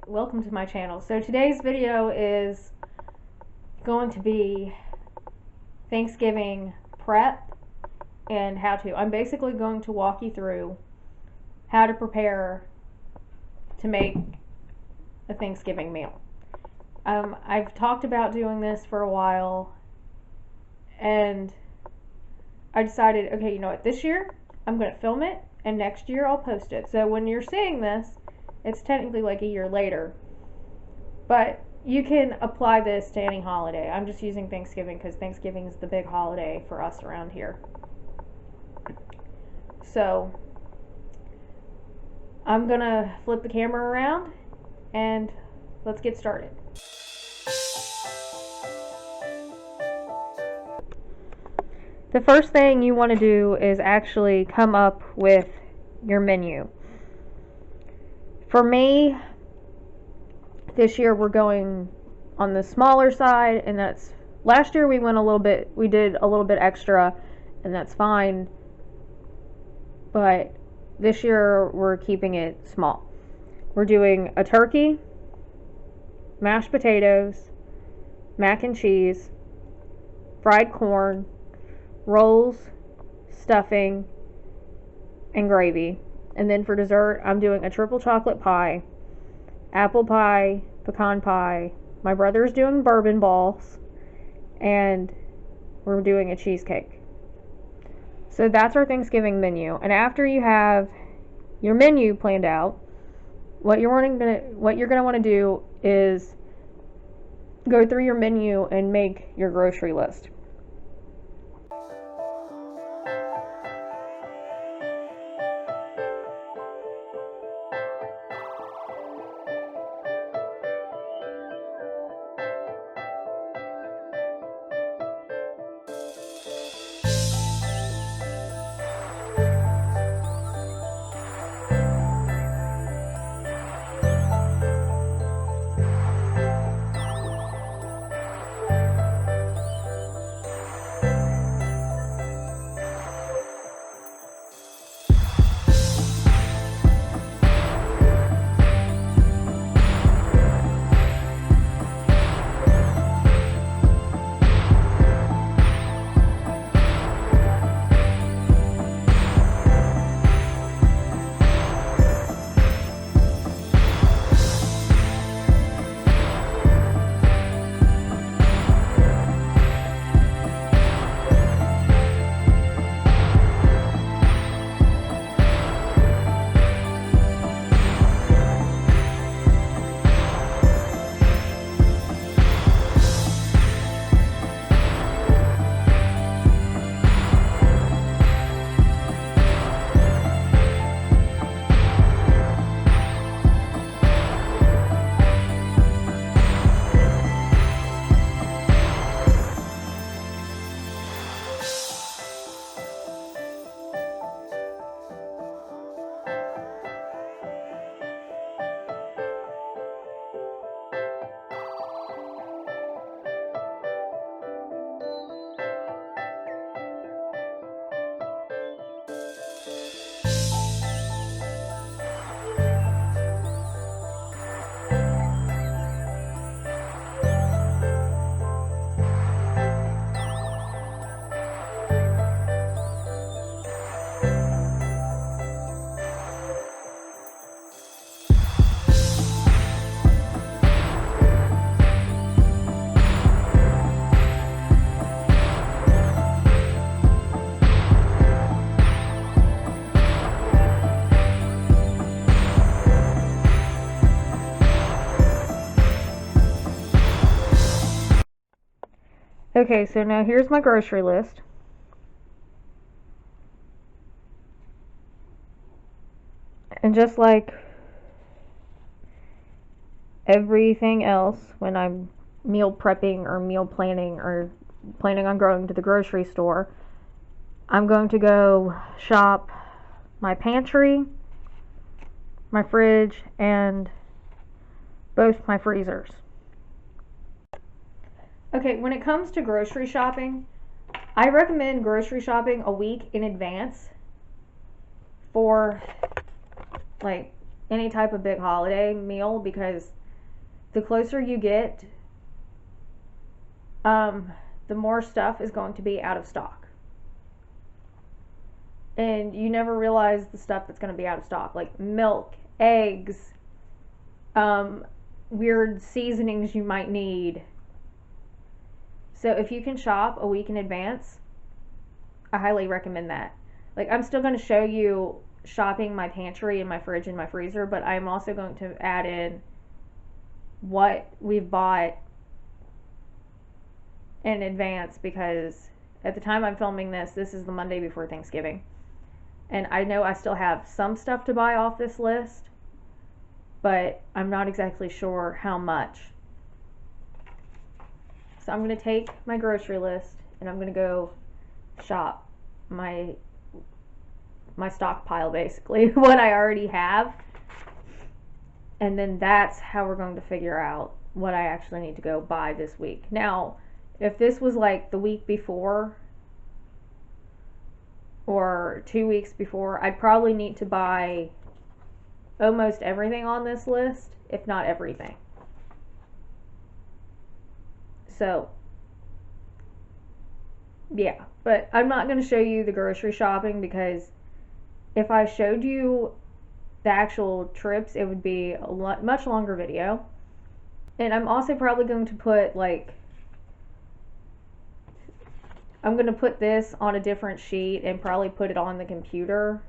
Welcome to my channel. So today's video is going to be Thanksgiving prep and how to. I'm basically going to walk you through how to prepare to make a Thanksgiving meal. I've talked about doing this for a while, and I decided, okay, you know what, this year I'm going to film it, and next year I'll post it. So when you're seeing this, it's technically like a year later, but you can apply this to any holiday. I'm just using Thanksgiving because Thanksgiving is the big holiday for us around here. So I'm gonna flip the camera around and let's get started. The first thing you want to do is actually come up with your menu. For me, this year we're going on the smaller side, and that's, last year we did a little bit extra, and that's fine, but this year we're keeping it small. We're doing a turkey, mashed potatoes, mac and cheese, fried corn, rolls, stuffing, and gravy. And then for dessert, I'm doing a triple chocolate pie, apple pie, pecan pie. My brother's doing bourbon balls, and we're doing a cheesecake. So that's our Thanksgiving menu. And after you have your menu planned out, what you're gonna want to do is go through your menu and make your grocery list. Okay, so now here's my grocery list. And just like everything else, when I'm meal prepping or meal planning or planning on going to the grocery store, I'm going to go shop my pantry, my fridge, and both my freezers. Okay, when it comes to grocery shopping, I recommend grocery shopping a week in advance for like any type of big holiday meal, because the closer you get, the more stuff is going to be out of stock. And you never realize the stuff that's going to be out of stock, like milk, eggs, weird seasonings you might need. So if you can shop a week in advance, I highly recommend that. Like, I'm still going to show you shopping my pantry and my fridge and my freezer, but I'm also going to add in what we've bought in advance, because at the time I'm filming this, this is the Monday before Thanksgiving. And I know I still have some stuff to buy off this list, but I'm not exactly sure how much. So I'm going to take my grocery list and I'm going to go shop my stockpile, basically, what I already have. And then that's how we're going to figure out what I actually need to go buy this week. Now, if this was like the week before or 2 weeks before, I'd probably need to buy almost everything on this list, if not everything. So, yeah, but I'm not going to show you the grocery shopping, because if I showed you the actual trips, it would be a much longer video. And I'm also probably going to put, like, I'm going to put this on a different sheet and probably put it on the computer,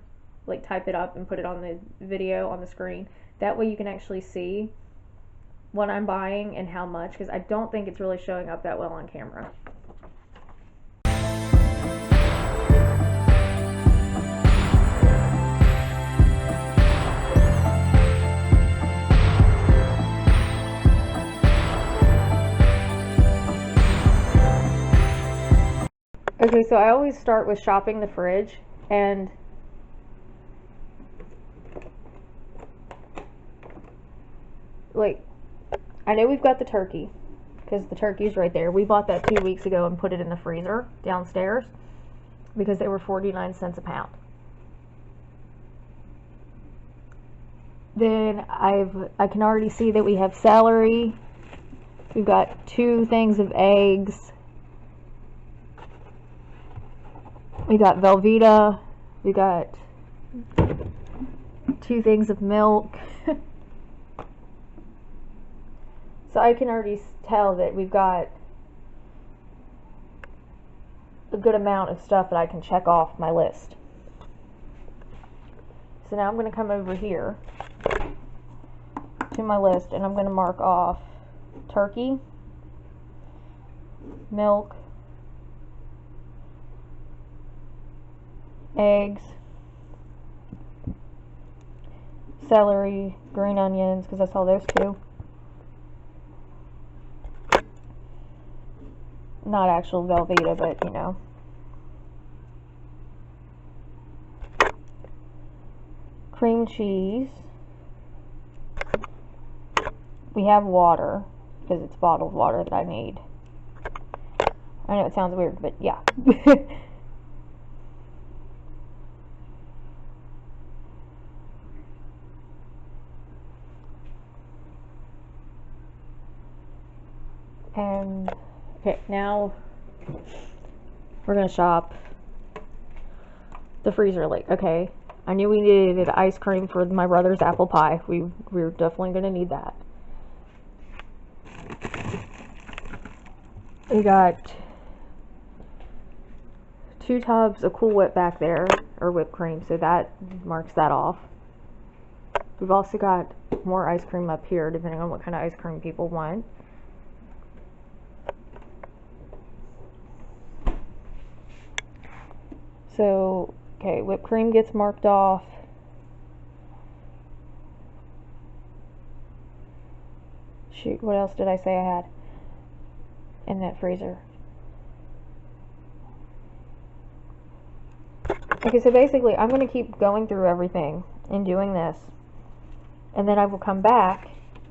like type it up and put it on the video on the screen. That way you can actually see what I'm buying and how much, because I don't think it's really showing up that well on camera. Okay, so I always start with shopping the fridge, and like, I know we've got the turkey, because the turkey's right there. We bought that 2 weeks ago and put it in the freezer downstairs because they were 49 cents a pound. Then I can already see that we have celery. We've got 2 things of eggs. We got Velveeta. We got 2 things of milk. So I can already tell that we've got a good amount of stuff that I can check off my list. So now I'm going to come over here to my list and I'm going to mark off turkey, milk, eggs, celery, green onions, because I saw those 2. Not actual Velveeta, but you know. Cream cheese. We have water, because it's bottled water that I need. I know it sounds weird, but yeah. And okay, now we're gonna shop the freezer. Like, okay, I knew we needed ice cream for my brother's apple pie. We're definitely gonna need that. We got 2 tubs of Cool Whip back there, or whipped cream, so that marks that off. We've also got more ice cream up here, depending on what kind of ice cream people want. So, okay, whipped cream gets marked off. Shoot, what else did I say I had in that freezer? Okay, so basically I'm going to keep going through everything and doing this, and then I will come back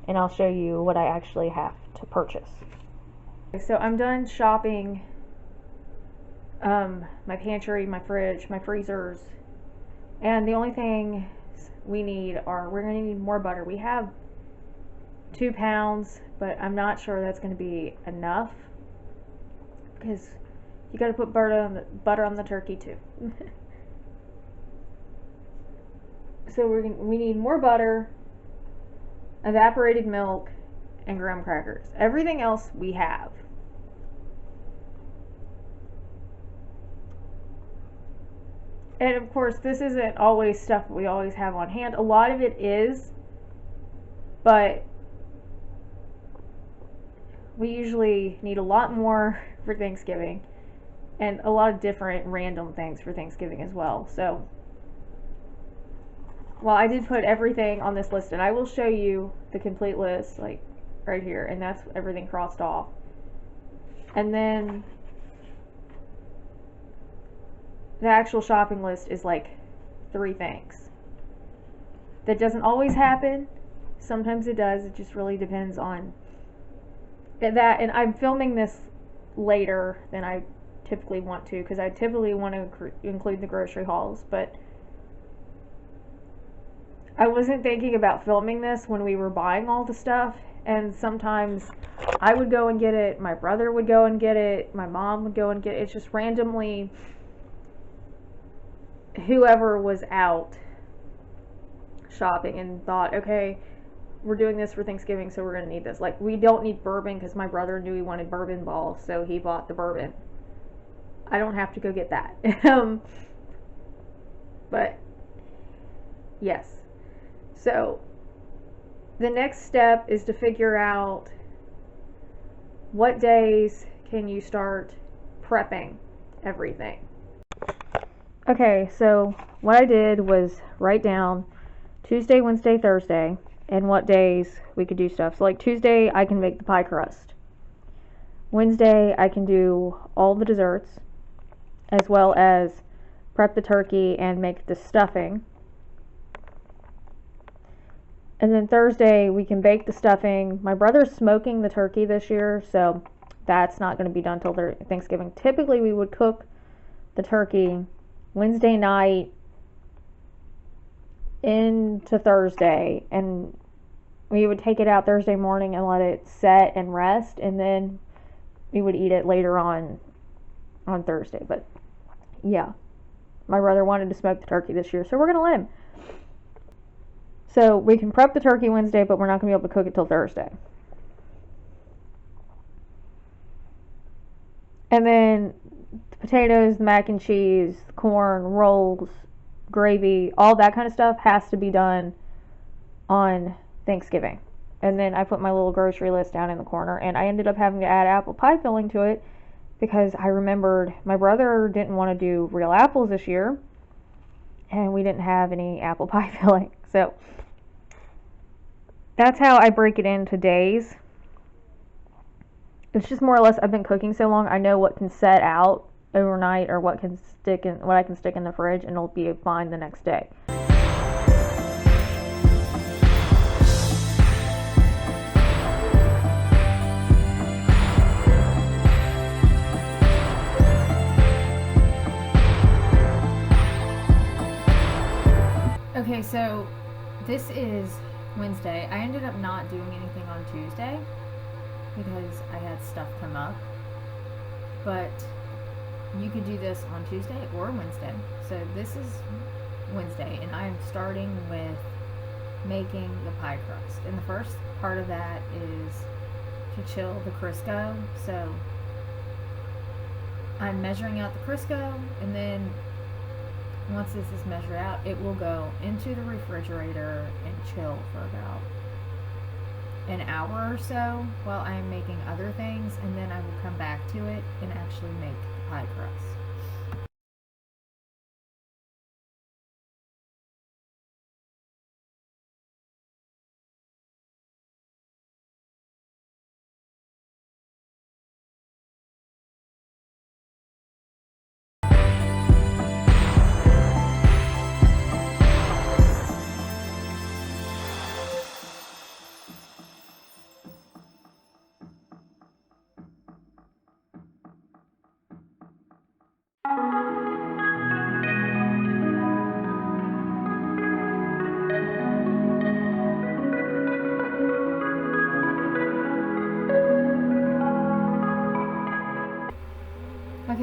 and I'll show you what I actually have to purchase. Okay, so I'm done shopping my pantry, my fridge, my freezers, and the only thing we're going to need more butter. We have 2 pounds, but I'm not sure that's going to be enough because you got to put butter on the turkey too. So we need more butter, evaporated milk, and graham crackers. Everything else we have. And of course, this isn't always stuff we always have on hand. A lot of it is, but we usually need a lot more for Thanksgiving and a lot of different random things for Thanksgiving as well. So, well, I did put everything on this list, and I will show you the complete list, like right here, and that's everything crossed off. And then the actual shopping list is like 3 things. That doesn't always happen. Sometimes it does. It just really depends on that. And I'm filming this later than I typically want to, because I typically want to include the grocery hauls, but I wasn't thinking about filming this when we were buying all the stuff, and sometimes I would go and get it, my brother would go and get it, my mom would go and get it. It's just randomly whoever was out shopping and thought, okay, we're doing this for Thanksgiving, so we're going to need this. Like, we don't need bourbon because my brother knew he wanted bourbon balls, so he bought the bourbon. I don't have to go get that. But, yes. So, the next step is to figure out what days can you start prepping everything. Okay, so what I did was write down Tuesday, Wednesday, Thursday, and what days we could do stuff. So like Tuesday, I can make the pie crust. Wednesday, I can do all the desserts, as well as prep the turkey and make the stuffing. And then Thursday, we can bake the stuffing. My brother's smoking the turkey this year, so that's not going to be done till Thanksgiving. Typically, we would cook the turkey Wednesday night into Thursday, and we would take it out Thursday morning and let it set and rest, and then we would eat it later on Thursday. But yeah, my brother wanted to smoke the turkey this year, so we're going to let him. So we can prep the turkey Wednesday, but we're not going to be able to cook it till Thursday. And then the potatoes, the mac and cheese, corn, rolls, gravy, all that kind of stuff has to be done on Thanksgiving. And then I put my little grocery list down in the corner, and I ended up having to add apple pie filling to it because I remembered my brother didn't want to do real apples this year, and we didn't have any apple pie filling. So that's how I break it into days. It's just more or less, I've been cooking so long, I know what can set out overnight or what I can stick in the fridge, and it'll be fine the next day. Okay, so this is Wednesday. I ended up not doing anything on Tuesday because I had stuff come up, but you could do this on Tuesday or Wednesday. So this is Wednesday, and I'm starting with making the pie crust, and the first part of that is to chill the Crisco. So I'm measuring out the Crisco, and then once this is measured out, it will go into the refrigerator and chill for about an hour or so while I'm making other things, and then I will come back to it and actually make the pie crust.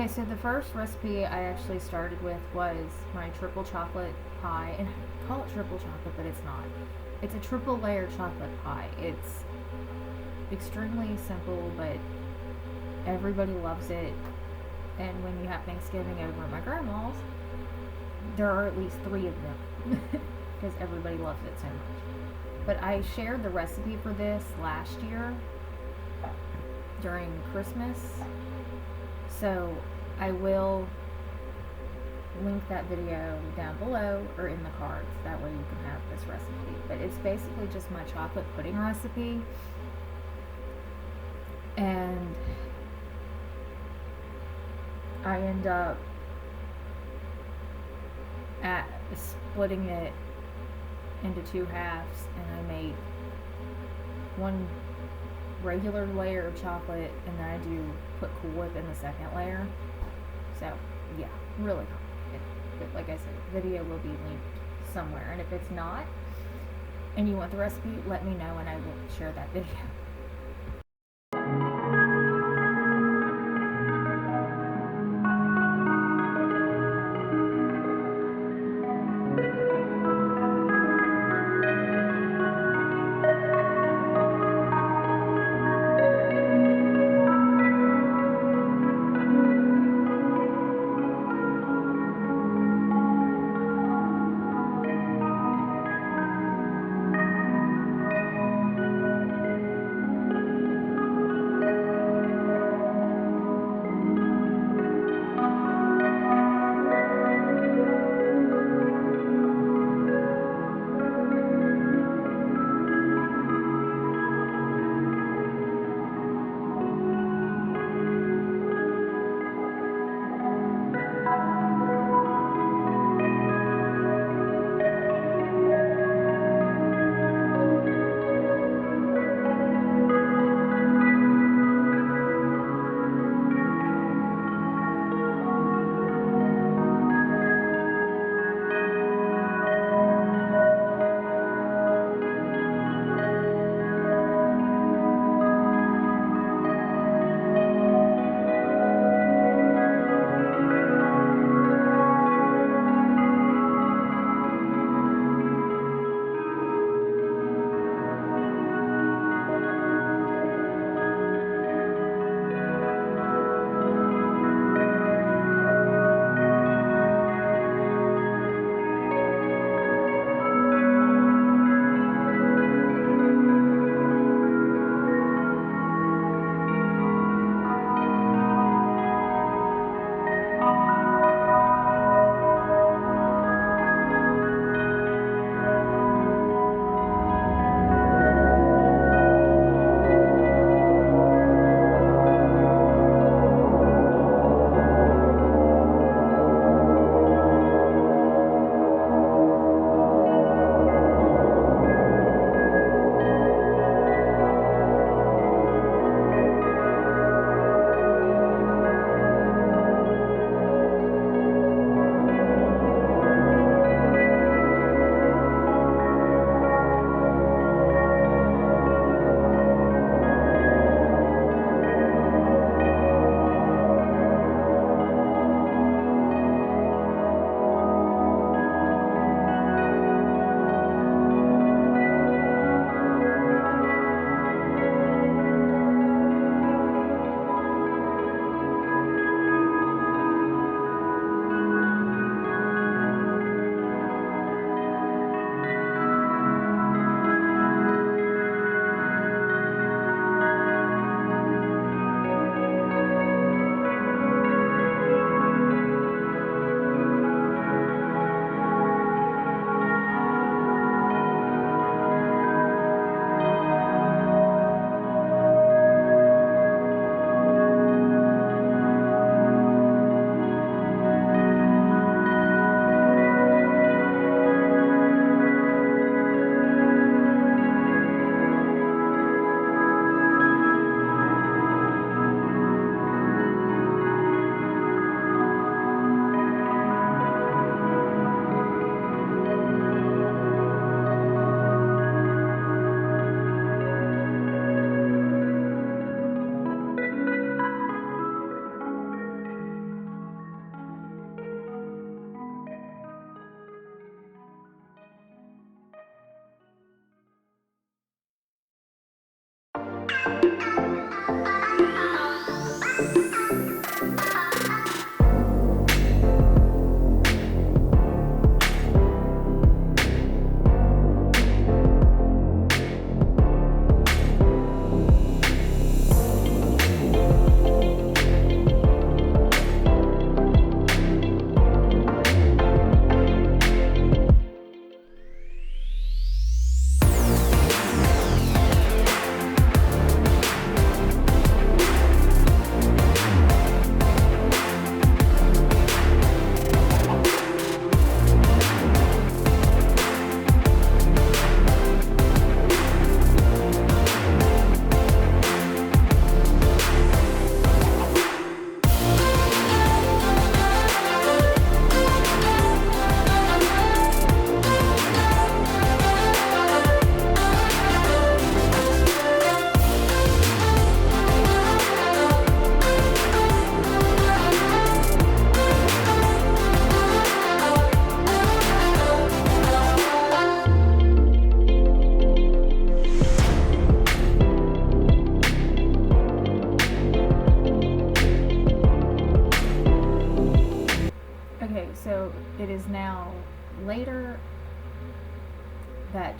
Okay, so the first recipe I actually started with was my triple chocolate pie, and I call it triple chocolate, but it's not. It's a triple layer chocolate pie. It's extremely simple, but everybody loves it. And when you have Thanksgiving over at my grandma's, there are at least 3 of them because everybody loves it so much. But I shared the recipe for this last year during Christmas, so I will link that video down below or in the cards. That way you can have this recipe. But it's basically just my chocolate pudding recipe. And I end up splitting it into 2 halves, and I make 1 regular layer of chocolate, and then I do put Cool Whip in the second layer. So yeah, really complicated. But like I said, the video will be linked somewhere, and if it's not and you want the recipe, let me know and I will share that video.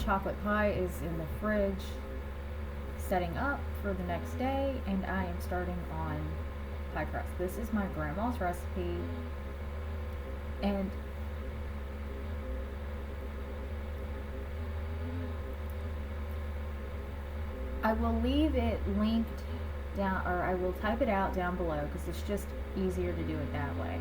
chocolate pie is in the fridge, setting up for the next day, and I am starting on pie crust. This is my grandma's recipe, and I will leave it linked down, or I will type it out down below because it's just easier to do it that way.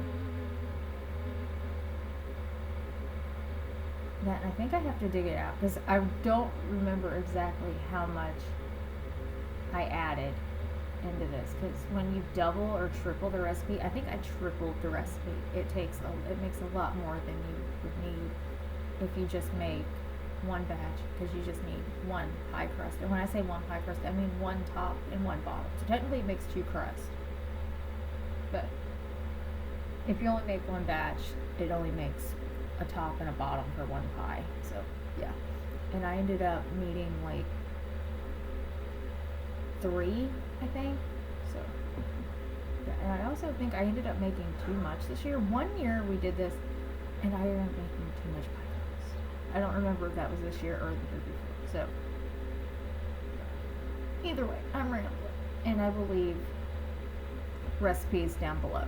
That, I think I have to dig it out because I don't remember exactly how much I added into this, because when you double or triple the recipe, I think I tripled the recipe. It makes a lot more than you would need if you just make one batch, because you just need one pie crust. And when I say one pie crust, I mean one top and one bottom. So technically it makes two crusts. But if you only make one batch, it only makes a top and a bottom for one pie. So yeah. And I ended up needing like 3, I think. So yeah. And I also think I ended up making too much this year. One year we did this and I ended up making too much pie crust. I don't remember if that was this year or the year before. So either way, I'm rambling. And I will leave recipes down below.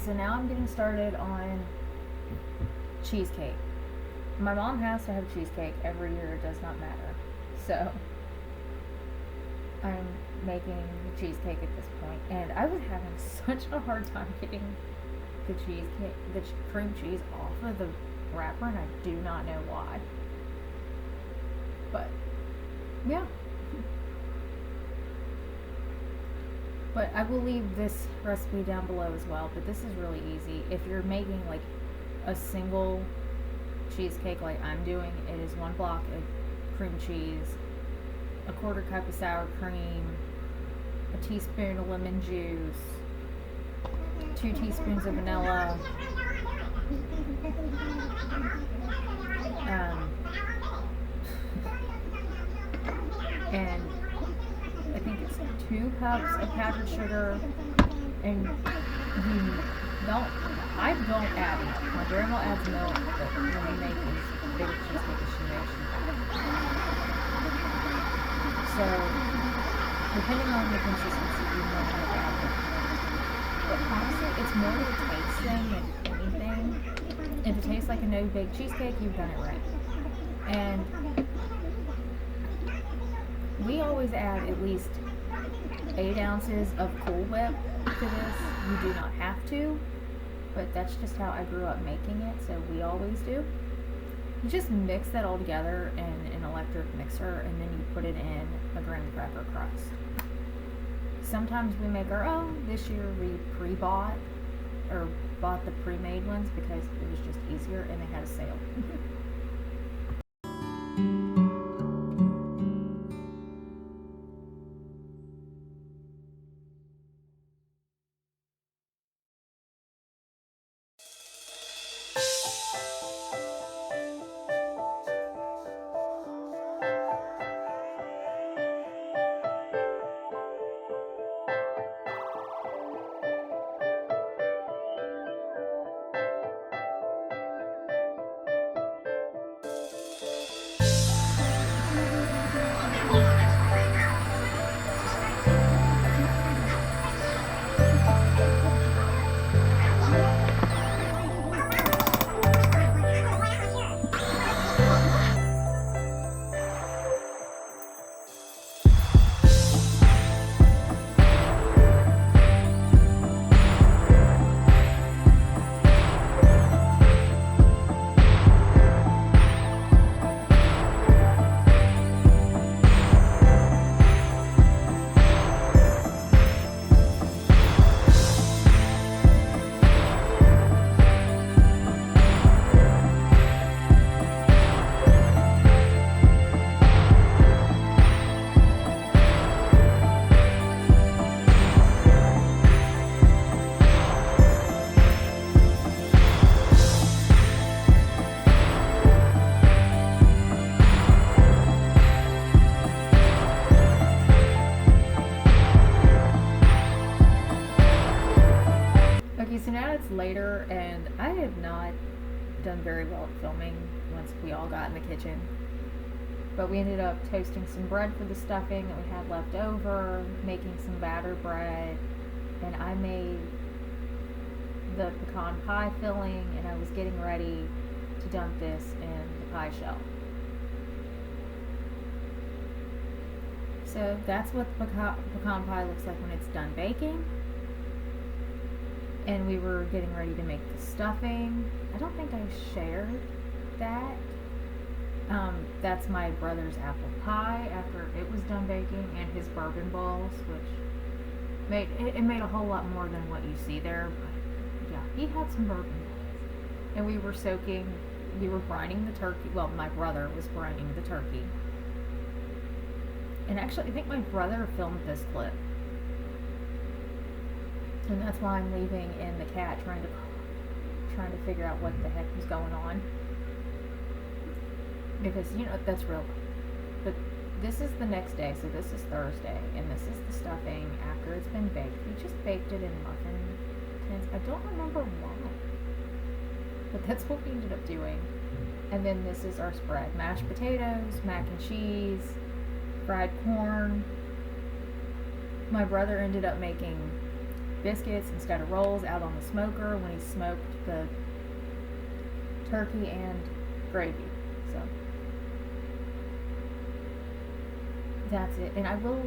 so now I'm getting started on cheesecake. My mom has to have cheesecake every year, it does not matter. So I'm making cheesecake at this point, and I was having such a hard time getting the cheesecake, cream cheese off of the wrapper, and I do not know why. But yeah. But I will leave this recipe down below as well. But this is really easy. If you're making like a single cheesecake like I'm doing, it is 1 block of cream cheese, a 1/4 cup of sour cream, a teaspoon of lemon juice, 2 teaspoons of vanilla, and I think it's 2 cups of powdered sugar, and I don't add milk. My grandma adds milk, but when we make these bigger cheesecakes, she makes so, depending on the consistency, you might have to add milk. But honestly, it's more of a taste thing than anything. If it tastes like a no-bake cheesecake, you've done it right. And we always add at least 8 ounces of Cool Whip to this. You do not have to, but that's just how I grew up making it, so we always do. You just mix that all together in an electric mixer, and then you put it in a graham cracker crust. Sometimes we make our own. This year we bought the pre-made ones because it was just easier and they had a sale. So now it's later, and I have not done very well at filming once we all got in the kitchen. But we ended up toasting some bread for the stuffing that we had left over, making some batter bread, and I made the pecan pie filling, and I was getting ready to dump this in the pie shell. So that's what the pecan pie looks like when it's done baking. And we were getting ready to make the stuffing. I don't think I shared that. That's my brother's apple pie after it was done baking, and his bourbon balls, which made a whole lot more than what you see there. But yeah, he had some bourbon balls. And we were brining the turkey. Well, my brother was brining the turkey. And actually, I think my brother filmed this clip. And that's why I'm leaving in the cat trying to figure out what the heck was going on. Because, that's real. But this is the next day, so this is Thursday, and this is the stuffing after it's been baked. We just baked it in muffin tins. I don't remember why, but that's what we ended up doing. And then this is our spread: mashed potatoes, mac and cheese, fried corn. My brother ended up making biscuits instead of rolls out on the smoker when he smoked the turkey and gravy. So that's it. And I will